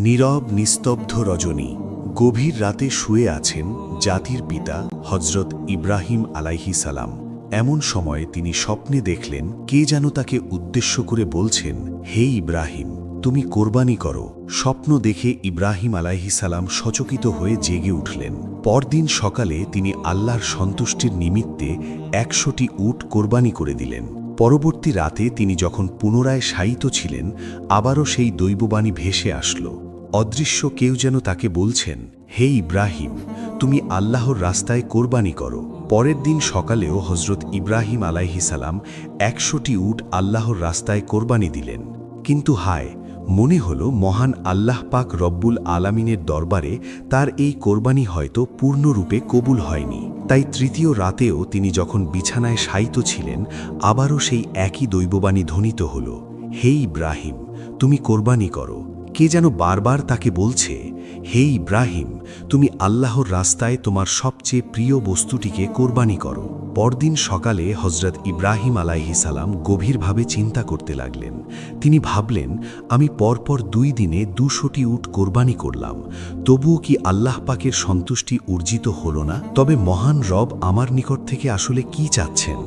নীরব নিস্তব্ধ রজনী। গভীর রাতে শুয়ে আছেন জাতির পিতা হজরত ইব্রাহিম আলাইহিস সালাম। এমন সময় তিনি স্বপ্নে দেখলেন কে যেন তাকে উদ্দেশ্য করে বলছেন, হে ইব্রাহিম, তুমি কোরবানি করো। স্বপ্ন দেখে ইব্রাহিম আলাইহিস সালাম সচকিত হয়ে জেগে উঠলেন। পরদিন সকালে তিনি আল্লাহর সন্তুষ্টির নিমিত্তে ১০০টি উট কোরবানি করে দিলেন। পরবর্তী রাতে তিনি যখন পুনরায় শায়িত ছিলেন, আবারও সেই দৈববাণী ভেসে আসল। অদৃশ্য কেউ যেন তাকে বলছেন, হে ইব্রাহিম, তুমি আল্লাহর রাস্তায় কোরবানি করো। পরের দিন সকালেও হজরত ইব্রাহিম আলাইহিস সালাম ১০০টি উট আল্লাহর রাস্তায় কোরবানি দিলেন। কিন্তু হায়, মনে হল মহান আল্লাহ পাক রব্বুল আলামিনের দরবারে তার এই কোরবানি হয়তো পূর্ণরূপে কবুল হয়নি। তাই তৃতীয় রাতেও তিনি যখন বিছানায় শায়িত ছিলেন, আবারও সেই একই দৈববাণী ধ্বনিত হল, হে ইব্রাহিম, তুমি কোরবানি করো। কে যেন বারবার তাকে বলছে, হে ইব্রাহিম, তুমি আল্লাহর রাস্তায় তোমার সবচেয়ে প্রিয় বস্তুটিকে কোরবানি করো। পরদিন সকালে হজরত ইব্রাহিম আলাইহিস সালাম গভীরভাবে চিন্তা করতে লাগলেন। তিনি ভাবলেন, আমি পরপর ২ দিনে ২০০টি উট কোরবানি করলাম, তবুও কি আল্লাহ পাকের সন্তুষ্টি অর্জিত হল না? তবে মহান রব আমার নিকট থেকে আসলে কি চাচ্ছেন?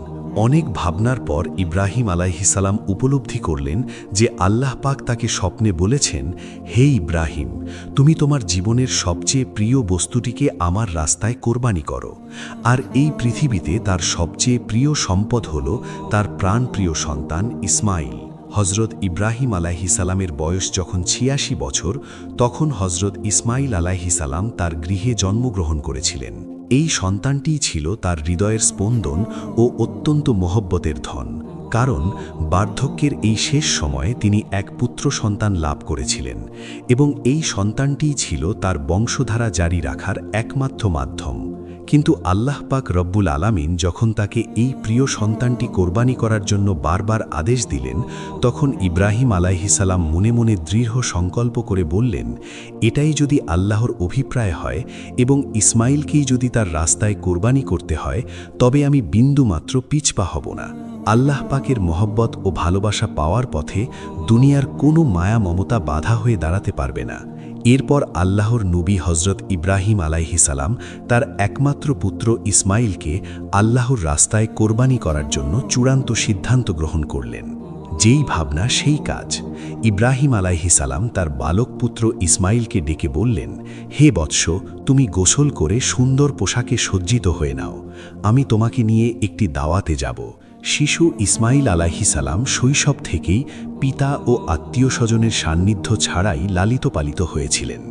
অনেক ভাবনার পর ইব্রাহিম আলাইহিস সালাম উপলব্ধি করলেন যে আল্লাহ পাক তাকে স্বপ্নে বলেছেন, হে ইব্রাহিম, তুমি তোমার জীবনের সবচেয়ে প্রিয় বস্তুটিকে আমার রাস্তায় কোরবানি করো। আর এই পৃথিবীতে তার সবচেয়ে প্রিয় সম্পদ হল তার প্রাণপ্রিয় সন্তান ইসমাইল। হজরত ইব্রাহিম আলাইহিস সালামের বয়স যখন ৮৬ বছর, তখন হজরত ইসমাইল আলাইহিস সালাম তার গৃহে জন্মগ্রহণ করেছিলেন। এই সন্তানটিই ছিল তার হৃদয়ের স্পন্দন ও অত্যন্ত মহব্বতের ধন। কারণ বার্ধক্যের এই শেষ সময়ে তিনি এক পুত্র সন্তান লাভ করেছিলেন এবং এই সন্তানটিই ছিল তার বংশধারা জারি রাখার একমাত্র মাধ্যম। কিন্তু আল্লাহ পাক রব্বুল আলামিন যখন তাকে এই প্রিয় সন্তানটি কোরবানি করার জন্য বারবার আদেশ দিলেন, তখন ইব্রাহিম আলাইহিস সালাম মনে মনে দৃঢ় সংকল্প করে বললেন, এটাই যদি আল্লাহর অভিপ্রায় হয় এবং ইসমাইলকেই যদি তার রাস্তায় কোরবানি করতে হয়, তবে আমি বিন্দুমাত্র পিছপা হব না। আল্লাহ পাকের মহব্বত ও ভালোবাসা পাওয়ার পথে দুনিয়ার কোনো মায়া মমতা বাধা হয়ে দাঁড়াতে পারবে না। এরপর আল্লাহর নবী হজরত ইব্রাহিম আলাইহিস সালাম তার একমাত্র পুত্র ইসমাইলকে আল্লাহর রাস্তায় কোরবানি করার জন্য চূড়ান্ত সিদ্ধান্ত গ্রহণ করলেন। যেই ভাবনা সেই কাজ। ইব্রাহিম আলাইহিস সালাম তার বালক পুত্র ইসমাইলকে ডেকে বললেন, হে বৎস, তুমি গোসল করে সুন্দর পোশাকে সজ্জিত হয়ে নাও, আমি তোমাকে নিয়ে একটি দাওয়াতে যাব। শিশু ইসমাইল আলাইহিস সালাম শৈশব থেকেই পিতা ও আত্মীয় স্বজনের সান্নিধ্য ছাড়াই লালিত পালিত হয়েছিলেন।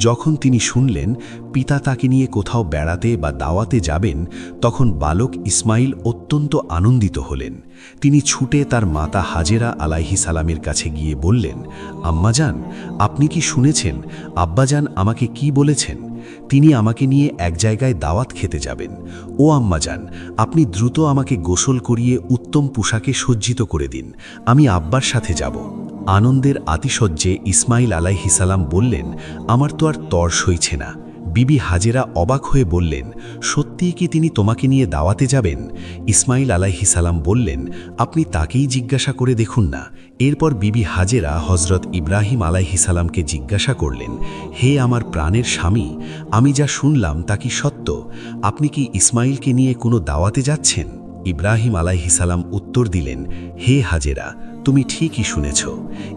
যখন তিনি শুনলেন পিতা তাকে নিয়ে কোথাও বেড়াতে বা দাওয়াতে যাবেন, তখন বালক ইসমাইল অত্যন্ত আনন্দিত হলেন। তিনি ছুটে তার মাতা হাজেরা আলাইহিস সালামের কাছে গিয়ে বললেন, আম্মাজান, আপনি কি শুনেছেন আব্বাজান আমাকে কি বলেছেন? তিনি আমাকে নিয়ে এক জায়গায় দাওয়াত খেতে যাবেন। ও আম্মাজান, আপনি দ্রুত আমাকে গোসল করিয়ে উত্তম পোশাকে সজ্জিত করে দিন, আমি আব্বার সাথে যাব। আনন্দের আতিশয্যে ইসমাইল আলাইহিস সালাম বললেন, আমার তো আর তর সইছে না। বিবি হাজেরা অবাক হয়ে বললেন, সত্যিই কি তিনি তোমাকে নিয়ে দাওয়াতে যাবেন? ইসমাইল আলাইহিস সালাম বললেন, আপনি তাকেই জিজ্ঞাসা করে দেখুন না। এরপর বিবি হাজেরা হজরত ইব্রাহিম আলাইহিস সালামকে জিজ্ঞাসা করলেন, হে আমার প্রাণের স্বামী, আমি যা শুনলাম তা কি সত্য? আপনি কি ইসমাইলকে নিয়ে কোনো দাওয়াতে যাচ্ছেন? ইব্রাহিম আলাইহিস সালাম উত্তর দিলেন, হে হাজেরা, তুমি ঠিকই শুনেছ।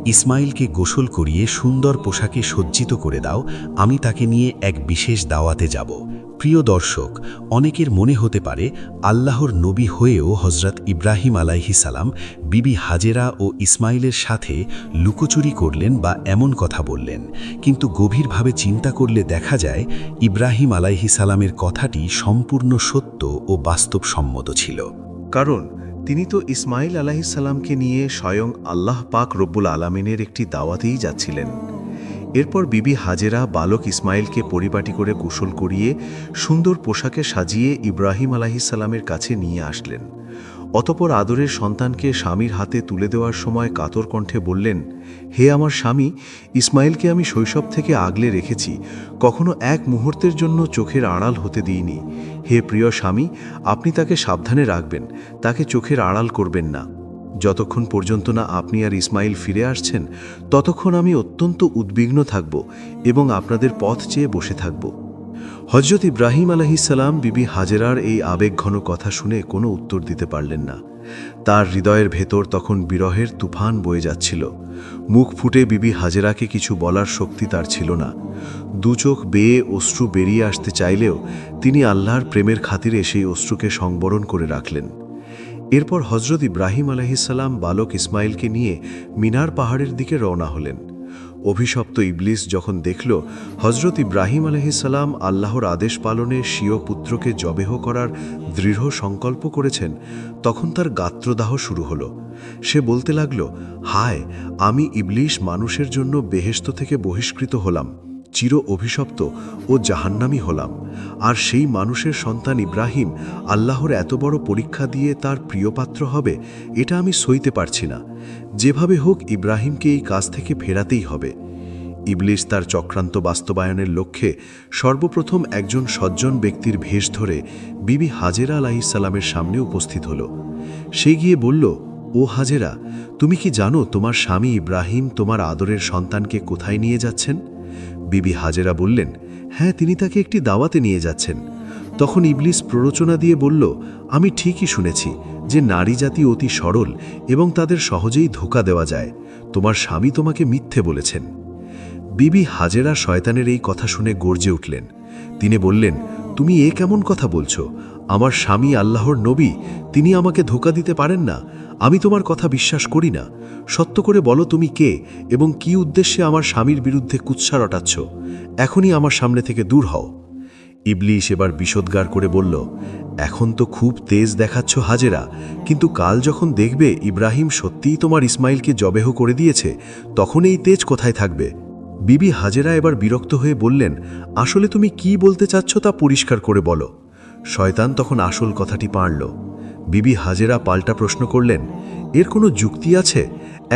ইসমাইলকে গোসল করিয়ে সুন্দর পোশাকে সজ্জিত করে দাও, আমি তাকে নিয়ে এক বিশেষ দাওয়াতে যাব। প্রিয় দর্শক, অনেকের মনে হতে পারে আল্লাহর নবী হয়েও হজরত ইব্রাহিম আলাইহিস সালাম বিবি হাজেরা ও ইসমাইলের সাথে লুকোচুরি করলেন বা এমন কথা বললেন। কিন্তু গভীরভাবে চিন্তা করলে দেখা যায় ইব্রাহিম আলাইহিস সালামের কথাটি সম্পূর্ণ সত্য ও বাস্তবসম্মত ছিল। কারণ তিনি তো ইসমাইল আলাইহিস সালামকে নিয়ে স্বয়ং আল্লাহ পাক রব্বুল আলামিনের একটি দাওয়াতেই যাচ্ছিলেন। এরপর বিবি হাজেরা বালক ইসমাইলকে পরিপাটি করে গোসল করিয়ে সুন্দর পোশাকে সাজিয়ে ইব্রাহিম আলাইহিস সালামের কাছে নিয়ে আসলেন। অতঃপর আদরের সন্তানকে স্বামীর হাতে তুলে দেওয়ার সময় কাতর কণ্ঠে বললেন, হে আমার স্বামী, ইসমাইলকে আমি শৈশব থেকে আগলে রেখেছি, কখনো এক মুহূর্তের জন্য চোখের আড়াল হতে দিইনি। হে প্রিয় স্বামী, আপনি তাকে সাবধানে রাখবেন, তাকে চোখের আড়াল করবেন না। যতক্ষণ পর্যন্ত না আপনি আর ইসমাইল ফিরে আসছেন ততক্ষণ আমি অত্যন্ত উদ্বিগ্ন থাকব এবং আপনাদের পথ চেয়ে বসে থাকব। হজরত ইব্রাহিম আলাইহিসসালাম বিবি হাজেরার এই আবেগঘন কথা শুনে কোনো উত্তর দিতে পারলেন না। তার হৃদয়ের ভেতর তখন বিরহের তুফান বয়ে যাচ্ছিল। মুখ ফুটে বিবি হাজেরাকে কিছু বলার শক্তি তার ছিল না। দু চোখ বেয়ে অশ্রু বেরিয়ে আসতে চাইলেও তিনি আল্লাহর প্রেমের খাতিরে সেই অশ্রুকে সংবরণ করে রাখলেন। এরপর হজরত ইব্রাহিম আলাইহিসসালাম বালক ইসমাইলকে নিয়ে মিনার পাহাড়ের দিকে রওনা হলেন। অভিশপ্ত ইবলিস যখন দেখল হজরত ইব্রাহিম আলাইহিসসালাম আল্লাহর আদেশ পালনে স্বীয় পুত্রকে জবেহ করার দৃঢ় সংকল্প করেছেন, তখন তার গাত্রদাহ শুরু হলো। সে বলতে লাগল, হায়, আমি ইবলিস মানুষের জন্য বেহেশত থেকে বহিষ্কৃত হলাম, চির অভিশপ্ত ও জাহান্নামী হলাম। আর সেই মানুষের সন্তান ইব্রাহিম আল্লাহর এত বড় পরীক্ষা দিয়ে তার প্রিয়পাত্র হবে, এটা আমি সইতে পারছি না। যেভাবে হোক ইব্রাহিমকে এই কাজ থেকে ফেরাতেই হবে। ইবলিস তার চক্রান্ত বাস্তবায়নের লক্ষ্যে সর্বপ্রথম একজন সজ্জন ব্যক্তির ভেষ ধরে বিবি হাজেরা আলাইহিসসালামের সামনে উপস্থিত হল। সে গিয়ে বলল, ও হাজেরা, তুমি কি জানো তোমার স্বামী ইব্রাহিম তোমার আদরের সন্তানকে কোথায় নিয়ে যাচ্ছেন? বিবি হাজেরা বললেন, হ্যাঁ, তিনি তাকে একটি দাওয়াতে নিয়ে যাচ্ছেন। তখন ইবলিস প্ররোচনা দিয়ে বলল, আমি ঠিকই শুনেছি যে নারী জাতি অতি সরল এবং তাদের সহজেই ধোঁকা দেওয়া যায়। তোমার স্বামী তোমাকে মিথ্যে বলেছেন। বিবি হাজেরা শয়তানের এই কথা শুনে গর্জে উঠলেন। তিনি বললেন, তুমি এ কেমন কথা বলছো? আমার স্বামী আল্লাহর নবী, তিনি আমাকে ধোঁকা দিতে পারেন না। আমি তোমার কথা বিশ্বাস করি না। সত্য করে বলো তুমি কে এবং কি উদ্দেশ্যে আমার স্বামীর বিরুদ্ধে কুৎসা রটাচ্ছ? এখনই আমার সামনে থেকে দূর হও। ইবলিস এবার বিষোদ্গার করে বলল, এখন তো খুব তেজ দেখাচ্ছ হাজেরা, কিন্তু কাল যখন দেখবে ইব্রাহিম সত্যিই তোমার ইসমাইলকে জবেহ করে দিয়েছে, তখন এই তেজ কোথায় থাকবে? বিবি হাজেরা এবার বিরক্ত হয়ে বললেন, আসলে তুমি কি বলতে চাচ্ছ তা পরিষ্কার করে বলো। শয়তান তখন আসল কথাটি পারল। বিবি হাজেরা পাল্টা প্রশ্ন করলেন, এর কোনো যুক্তি আছে?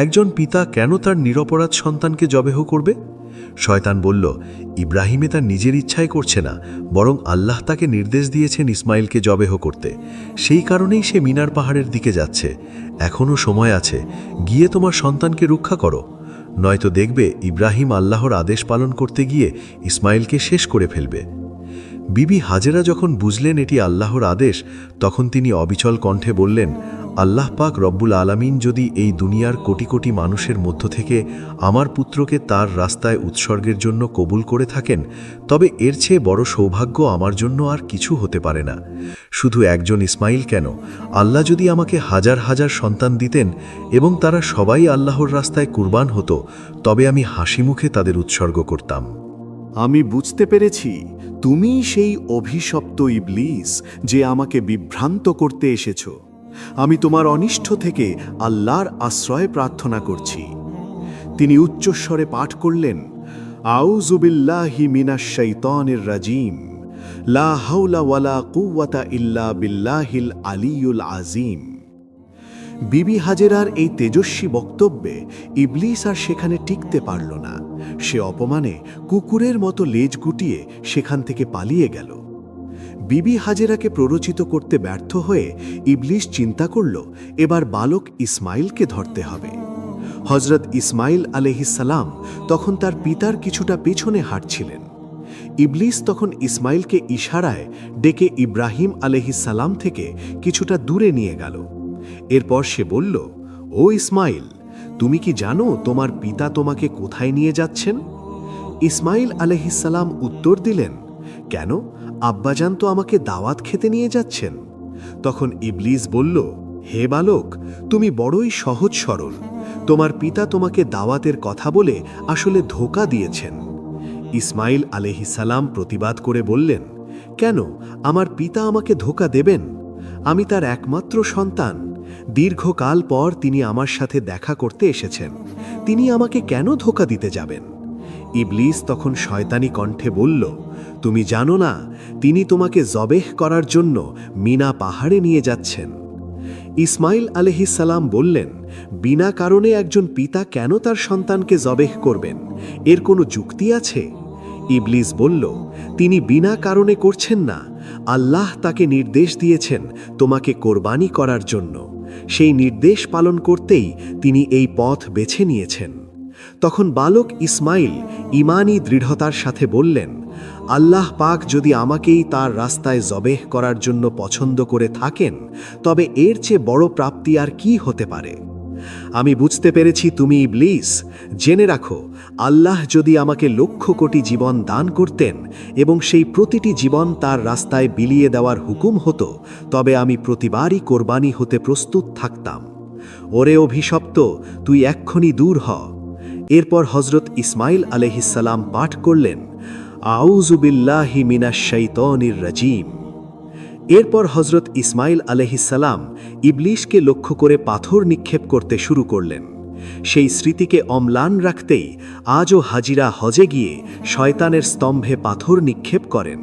একজন পিতা কেন তার নিরপরাধ সন্তানকে জবেহ করবে? শয়তান বলল, ইব্রাহিমে তার নিজের ইচ্ছাই করছে না, বরং আল্লাহ তাকে নির্দেশ দিয়েছেন ইসমাইলকে জবেহ করতে। সেই কারণেই সে মিনার পাহাড়ের দিকে যাচ্ছে। এখনও সময় আছে, গিয়ে তোমার সন্তানকে রক্ষা করো, নয়তো দেখবে ইব্রাহিম আল্লাহর আদেশ পালন করতে গিয়ে ইসমাইলকে শেষ করে ফেলবে। বিবি হাজেরা যখন বুঝলেন এটি আল্লাহর আদেশ, তখন তিনি অবিচল কণ্ঠে বললেন, আল্লাহ পাক রব্বুল আলামিন যদি এই দুনিয়ার কোটি কোটি মানুষের মধ্য থেকে আমার পুত্রকে তার রাস্তায় উৎসর্গের জন্য কবুল করে থাকেন, তবে এর চেয়ে বড় সৌভাগ্য আমার জন্য আর কিছু হতে পারে না। শুধু একজন ইসমাইল কেন, আল্লাহ যদি আমাকে হাজার হাজার সন্তান দিতেন এবং তারা সবাই আল্লাহর রাস্তায় কুরবান হতো, তবে আমি হাসি মুখে তাদের উৎসর্গ করতাম। আমি বুঝতে পেরেছি, তুমি সেই অভিশপ্ত ইবলিস যে আমাকে বিভ্রান্ত করতে এসেছ। আমি তোমার অনিষ্ট থেকে আল্লাহর আশ্রয় প্রার্থনা করছি। তিনি উচ্চস্বরে পাঠ করলেন, আউযু বিল্লাহি মিনাশ শাইতানির রাজিম, লা হাওলা ওয়ালা কুওয়াতা ইল্লা বিল্লাহিল আলিয়ুল আযীম। বিবি হাজেরার এই তেজস্বী বক্তব্যে ইবলিস আর সেখানে টিকতে পারল না। সে অপমানে কুকুরের মতো লেজ গুটিয়ে সেখান থেকে পালিয়ে গেল। বিবি হাজেরাকে প্ররোচিত করতে ব্যর্থ হয়ে ইবলিস চিন্তা করল, এবার বালক ইসমাইলকে ধরতে হবে। হজরত ইসমাইল আলাইহিসসালাম তখন তার পিতার কিছুটা পেছনে হাঁটছিলেন। ইবলিস তখন ইসমাইলকে ইশারায় ডেকে ইব্রাহিম আলাইহিসসালাম থেকে কিছুটা দূরে নিয়ে গেল। এরপর সে বলল, ও ইসমাইল, তুমি কি জানো তোমার পিতা তোমাকে কোথায় নিয়ে যাচ্ছেন? ইসমাইল আলাইহিসসালাম উত্তর দিলেন, কেন, আব্বাজান তো আমাকে দাওয়াত খেতে নিয়ে যাচ্ছেন। তখন ইবলিস বলল, হে বালক, তুমি বড়ই সহজ সরল। তোমার পিতা তোমাকে দাওয়াতের কথা বলে আসলে ধোঁকা দিয়েছেন। ইসমাইল আলাইহিসসালাম প্রতিবাদ করে বললেন, কেন, আমার পিতা আমাকে ধোঁকা দেবেন? আমি তার একমাত্র সন্তান। দীর্ঘকাল পর তিনি আমার সাথে দেখা করতে এসেছেন, তিনি আমাকে কেন ধোঁকা দিতে যাবেন? ইবলিস তখন শয়তানি কণ্ঠে বলল, তুমি জানো না, তিনি তোমাকে জবেহ করার জন্য মিনা পাহাড়ে নিয়ে যাচ্ছেন। ইসমাইল আলাইহিসসালাম বললেন, বিনা কারণে একজন পিতা কেন তার সন্তানকে জবেহ করবেন? এর কোনো যুক্তি আছে? ইবলিস বলল, তিনি বিনা কারণে করছেন না। আল্লাহ তাকে নির্দেশ দিয়েছেন তোমাকে কোরবানি করার জন্য। সেই নির্দেশ পালন করতেই তিনি এই পথ বেছে নিয়েছেন। তখন বালক ইসমাইল ঈমানী দৃঢ়তার সাথে বললেন, আল্লাহ পাক যদি আমাকেই তার রাস্তায় জবেহ করার জন্য পছন্দ করে থাকেন, তবে এর চেয়ে বড় প্রাপ্তি আর কি হতে পারে? আমি বুঝতে পেরেছি তুমি ইবলিস। জেনে রাখো, আল্লাহ যদি আমাকে লক্ষ কোটি জীবন দান করতেন এবং সেই প্রতিটি জীবন তার রাস্তায় বিলিয়ে দেওয়ার হুকুম হতো, তবে আমি প্রতিবারই কোরবানি হতে প্রস্তুত থাকতাম। ওরে অভিশপ্ত, তুই এক্ষুনি দূর হ। এরপর হজরত ইসমাইল আলাইহিসসালাম পাঠ করলেন, আউযু বিল্লাহি মিনাশ শাইতানির রাজিম। এরপর হজরত ইসমাইল আলাইহিসসালাম ইবলিশকে লক্ষ্য করে পাথর নিক্ষেপ করতে শুরু করলেন। সেই স্মৃতিকে অম্লান রাখতেই আজও হাজিরা হজে গিয়ে শয়তানের স্তম্ভে পাথর নিক্ষেপ করেন।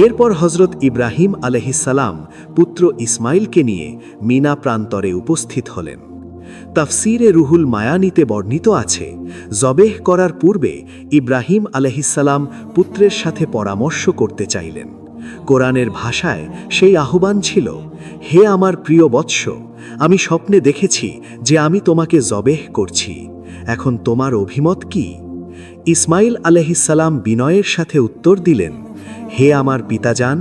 এরপর হজরত ইব্রাহিম আলাইহিসসালাম পুত্র ইসমাইলকে নিয়ে মিনা প্রান্তরে উপস্থিত হলেন। তাফসিরে রুহুল মায়ানিতে বর্ণিত আছে, জবেহ করার পূর্বে ইব্রাহিম আলাইহিসসালাম পুত্রের সাথে পরামর্শ করতে চাইলেন। কোরআনের ভাষায় সেই আহ্বান ছিল, হে আমার প্রিয় বৎস, আমি স্বপ্নে দেখেছি যে আমি তোমাকে জবেহ করছি। এখন তোমার অভিমত কি? ইসমাইল আলাইহিসসালাম বিনয়ের সাথে উত্তর দিলেন, হে আমার পিতাজান,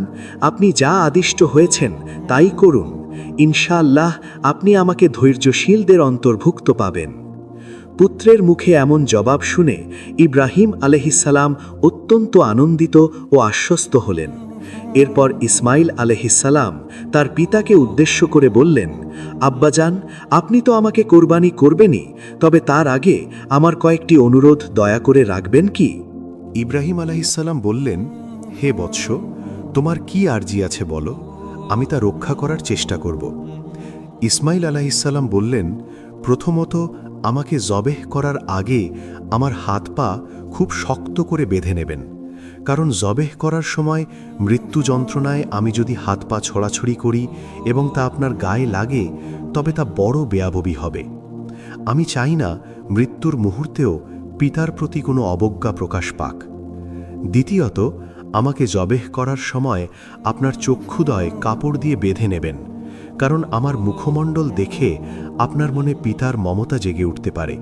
আপনি যা আদিষ্ট হয়েছেন তাই করুন। ইনশাআল্লাহ আপনি আমাকে ধৈর্যশীলদের অন্তর্ভুক্ত পাবেন। পুত্রের মুখে এমন জবাব শুনে ইব্রাহিম আলাইহিসসালাম অত্যন্ত আনন্দিত ও আশ্বস্ত হলেন। এরপর ইসমাইল আলাইহিসসালাম তার পিতাকে উদ্দেশ্য করে বললেন, আব্বাজান, আপনি তো আমাকে কোরবানি করবেনই, তবে তার আগে আমার কয়েকটি অনুরোধ দয়া করে রাখবেন কি? ইব্রাহিম আলাইহিসসালাম বললেন, হে বৎস, তোমার কি আরজি আছে বলো, আমি তা রক্ষা করার চেষ্টা করব। ইসমাইল আলাইহিসসালাম বললেন, প্রথমত আমাকে জবেহ করার আগে আমার হাত পা খুব শক্ত করে বেঁধে নেবেন, কারণ জবেহ করার সময় মৃত্যু যন্ত্রণায় আমি যদি হাত পা ছড়াছড়ি করি এবং তা আপনার গায়ে লাগে, তবে তা বড় বেয়াববি হবে। আমি চাই না মৃত্যুর মুহূর্তেও পিতার প্রতি কোনো অবজ্ঞা প্রকাশ পাক। দ্বিতীয়ত, আমাকে জবেহ করার সময় আপনার চক্ষুদয় কাপড় দিয়ে বেঁধে নেবেন, কারণ আমার মুখমণ্ডল দেখে আপনার মনে পিতার মমতা জেগে উঠতে পারে,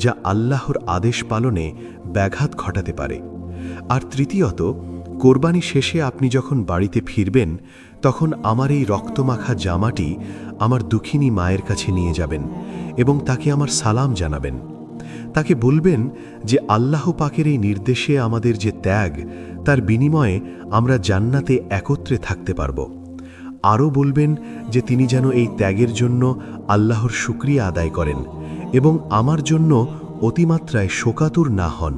যা আল্লাহর আদেশ পালনে ব্যাঘাত ঘটাতে পারে। আর তৃতীয়ত, কোরবানি শেষে আপনি যখন বাড়িতে ফিরবেন, তখন আমার এই রক্তমাখা জামাটি আমার দুঃখিনী মায়ের কাছে নিয়ে যাবেন এবং তাকে আমার সালাম জানাবেন। তাকে বলবেন যে আল্লাহ পাকের এই নির্দেশে আমাদের যে ত্যাগ, তার বিনিময়ে আমরা জান্নাতে একত্রে থাকতে পারব। আরও বলবেন যে তিনি যেন এই ত্যাগের জন্য আল্লাহর শুকরিয়া আদায় করেন এবং আমার জন্য অতিমাত্রায় শোকাতুর না হন।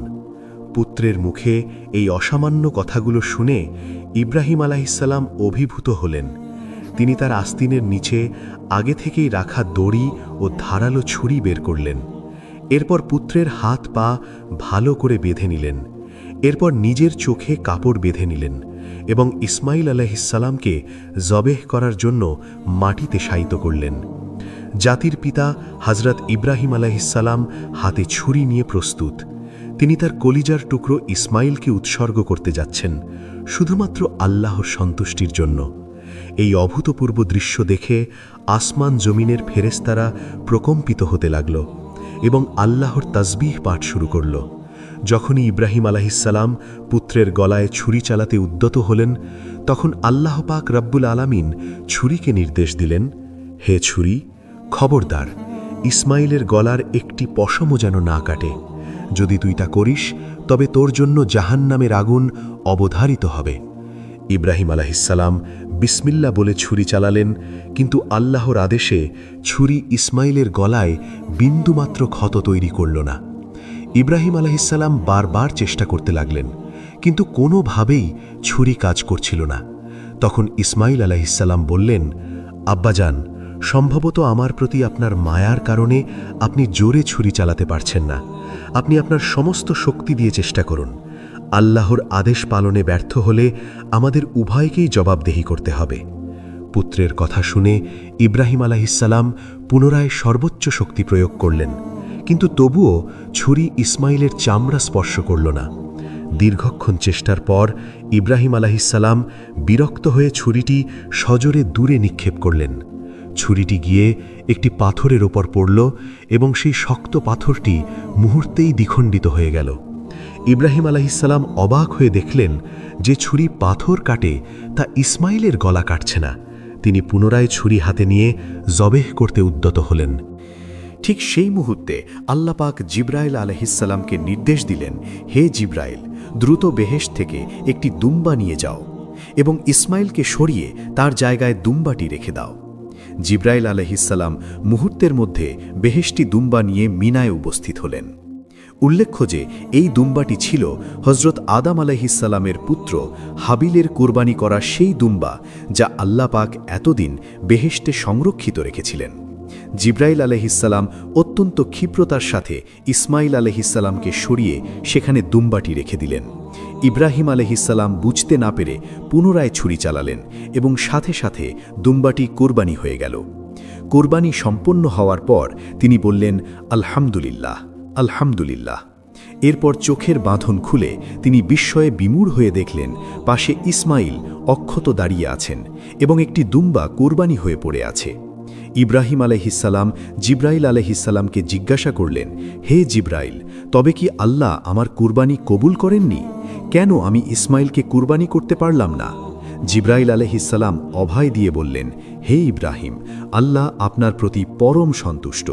পুত্রের মুখে এই অসামান্য কথাগুলো শুনে ইব্রাহিম আলাইহিসসালাম অভিভূত হলেন। তিনি তার আস্তিনের নিচে আগে থেকেই রাখা দড়ি ও ধারালো ছুরি বের করলেন। এরপর পুত্রের হাত পা ভালো করে বেঁধে নিলেন। এরপর নিজের চোখে কাপড় বেঁধে নিলেন এবং ইসমাইল আলাইহিসসালামকে জবেহ করার জন্য মাটিতে শায়িত করলেন। জাতির পিতা হযরত ইব্রাহিম আলাইহিসসালাম হাতে ছুরি নিয়ে প্রস্তুত। তিনি তার কলিজার টুকরো ইসমাইলকে উৎসর্গ করতে যাচ্ছেন, শুধুমাত্র আল্লাহর সন্তুষ্টির জন্য। এই অভূতপূর্ব দৃশ্য দেখে আসমান জমিনের ফেরেশতারা প্রকম্পিত হতে লাগল এবং আল্লাহর তাসবিহ পাঠ শুরু করল। যখনই ইব্রাহিম আলাইহিসসালাম পুত্রের গলায় ছুরি চালাতে উদ্যত হলেন, তখন আল্লাহ পাক রব্বুল আলামিন ছুরিকে নির্দেশ দিলেন, হে ছুরি, খবরদার, ইসমাইলের গলার একটি পশমও যেন না কাটে। যদি তুই তা করিস, তবে তোর জন্য জাহান্নামের আগুন অবধারিত হবে। ইব্রাহিম আলাইহিসসালাম বিসমিল্লা বলে ছুরি চালালেন, কিন্তু আল্লাহর আদেশে ছুরি ইসমাইলের গলায় বিন্দুমাত্র ক্ষত তৈরি করল না। ইব্রাহিম আলাইহিসসালাম বারবার চেষ্টা করতে লাগলেন, কিন্তু কোনোভাবেই ছুরি কাজ করছিল না। তখন ইসমাইল আলাইহিসসালাম বললেন, আব্বাজান, সম্ভবত আমার প্রতি আপনার মায়ার কারণে আপনি জোরে ছুরি চালাতে পারছেন না। আপনি আপনার সমস্ত শক্তি দিয়ে চেষ্টা করুন। আল্লাহর আদেশ পালনে ব্যর্থ হলে আমাদের উভয়কেই জবাবদেহি করতে হবে। পুত্রের কথা শুনে ইব্রাহিম আলাইহিসসালাম পুনরায় সর্বোচ্চ শক্তি প্রয়োগ করলেন, কিন্তু তবুও ছুরি ইসমাইলের চামড়া স্পর্শ করল না। দীর্ঘক্ষণ চেষ্টার পর ইব্রাহিম আলাইহিসসালাম বিরক্ত হয়ে ছুরিটি সজোরে দূরে নিক্ষেপ করলেন। ছুরিটি গিয়ে একটি পাথরের ওপর পড়ল এবং সেই শক্ত পাথরটি মুহূর্তেই দ্বিখণ্ডিত হয়ে গেল। ইব্রাহিম আলাইহিসসালাম অবাক হয়ে দেখলেন যে ছুরি পাথর কাটে তা ইসমাইলের গলা কাটছে না। তিনি পুনরায় ছুরি হাতে নিয়ে জবেহ করতে উদ্যত হলেন। ঠিক সেই মুহূর্তে আল্লাহ পাক জিব্রাইল আলাইহিসসালামকে নির্দেশ দিলেন, হে জিব্রাইল, দ্রুত বেহেশত থেকে একটি দুম্বা নিয়ে যাও এবং ইসমাইলকে সরিয়ে তার জায়গায় দুম্বাটি রেখে দাও। জিব্রাইল আলাইহিসসালাম মুহূর্তের মধ্যে বেহেশতি দুম্বা নিয়ে মিনায় উপস্থিত হলেন। উল্লেখ্য যে এই দুম্বাটি ছিল হজরত আদম আলাইহিসসালামের পুত্র হাবিলের কুরবানি করা সেই দুম্বা যা আল্লাহ পাক এতদিন বেহেশতে সংরক্ষিত রেখেছিলেন। জিব্রাইল আলাইহিসসালাম অত্যন্ত ক্ষিপ্রতার সাথে ইসমাইল আলাইহিসসালামকে সরিয়ে সেখানে দুম্বাটি রেখে দিলেন। ইব্রাহিম আলাইহিসসালাম বুঝতে না পেরে পুনরায় ছুরি চালালেন এবং সাথে সাথে দুম্বাটি কুরবানি হয়ে গেল। কুরবানি সম্পন্ন হওয়ার পর তিনি বললেন, আলহামদুলিল্লাহ, আলহামদুলিল্লাহ। এরপর চোখের বাঁধন খুলে তিনি বিস্ময়ে বিমূঢ় হয়ে দেখলেন পাশে ইসমাইল অক্ষত দাঁড়িয়ে আছেন এবং একটি দুম্বা কুরবানি হয়ে পড়ে আছে। ইব্রাহিম আলাইহিসসালাম জিব্রাইল আলাইহিসসালামকে জিজ্ঞাসা করলেন, হে জিব্রাইল, তবে কি আল্লাহ আমার কুরবানি কবুল করেননি? কেন আমি ইসমাইলকে কুরবানি করতে পারলাম না? জিব্রাইল আলাইহিসসালাম অভয় দিয়ে বললেন, হে ইব্রাহিম, আল্লাহ আপনার প্রতি পরম সন্তুষ্ট।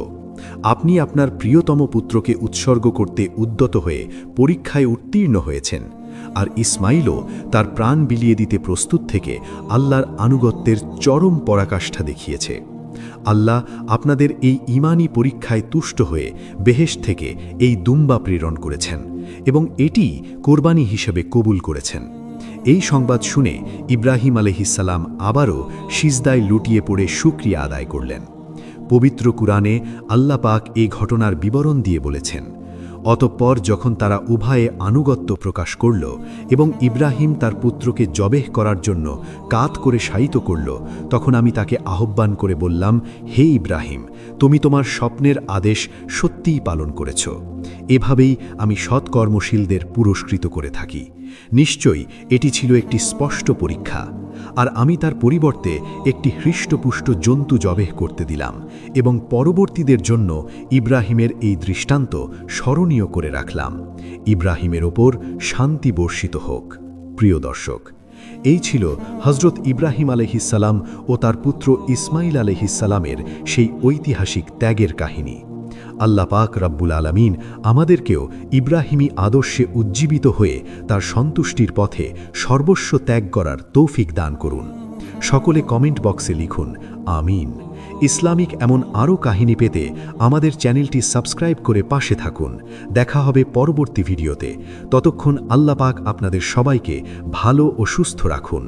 আপনি আপনার প্রিয়তম পুত্রকে উৎসর্গ করতে উদ্যত হয়ে পরীক্ষায় উত্তীর্ণ হয়েছেন, আর ইসমাইলও তার প্রাণ বিলিয়ে দিতে প্রস্তুত থেকে আল্লাহর আনুগত্যের চরম পরাকাষ্ঠা দেখিয়েছে। আল্লাহ আপনাদের এই ঈমানী পরীক্ষায় তুষ্ট হয়ে বেহেশত থেকে এই দুম্বা প্রেরণ করেছেন এবং এটি কোরবানি হিসেবে কবুল করেছেন। এই সংবাদ শুনে ইব্রাহিম আলাইহিসসালাম আবারও সিজদায় লুটিয়ে পড়ে শুকরিয়া আদায় করলেন। পবিত্র কুরআনে আল্লাহ পাক এই ঘটনার বিবরণ দিয়ে বলেছেন, অতঃপর যখন তারা উভয়ে আনুগত্য প্রকাশ করল এবং ইব্রাহিম তার পুত্রকে জবেহ করার জন্য কাত করে শায়িত করল, তখন আমি তাকে আহ্বান করে বললাম, হে ইব্রাহিম, তুমি তোমার স্বপ্নের আদেশ সত্যিই পালন করেছ। এভাবেই আমি সৎকর্মশীলদের পুরস্কৃত করে থাকি। নিশ্চয়ই এটি ছিল একটি স্পষ্ট পরীক্ষা, আর আমি তার পরিবর্তে একটি হৃষ্টপুষ্ট জন্তু জবেহ করতে দিলাম এবং পরবর্তীদের জন্য ইব্রাহিমের এই দৃষ্টান্ত স্মরণীয় করে রাখলাম। ইব্রাহিমের ওপর শান্তি বর্ষিত হোক। প্রিয় দর্শক, এই ছিল হজরত ইব্রাহিম আলাইহিসসালাম ও তার পুত্র ইসমাইল আলাইহিসসালামের সেই ঐতিহাসিক ত্যাগের কাহিনী। আল্লাহ পাক রব্বুল আলামিন আমাদেরকেও ইব্রাহিমী আদর্শে উজ্জীবিত হয়ে তার সন্তুষ্টির পথে সর্বস্ব ত্যাগ করার তৌফিক দান করুন। সকলে কমেন্ট বক্সে লিখুন আমিন। ইসলামিক এমন আরও কাহিনী পেতে আমাদের চ্যানেলটি সাবস্ক্রাইব করে পাশে থাকুন। দেখা হবে পরবর্তী ভিডিওতে। ততক্ষণ আল্লাহ পাক আপনাদের সবাইকে ভালো ও সুস্থ রাখুন।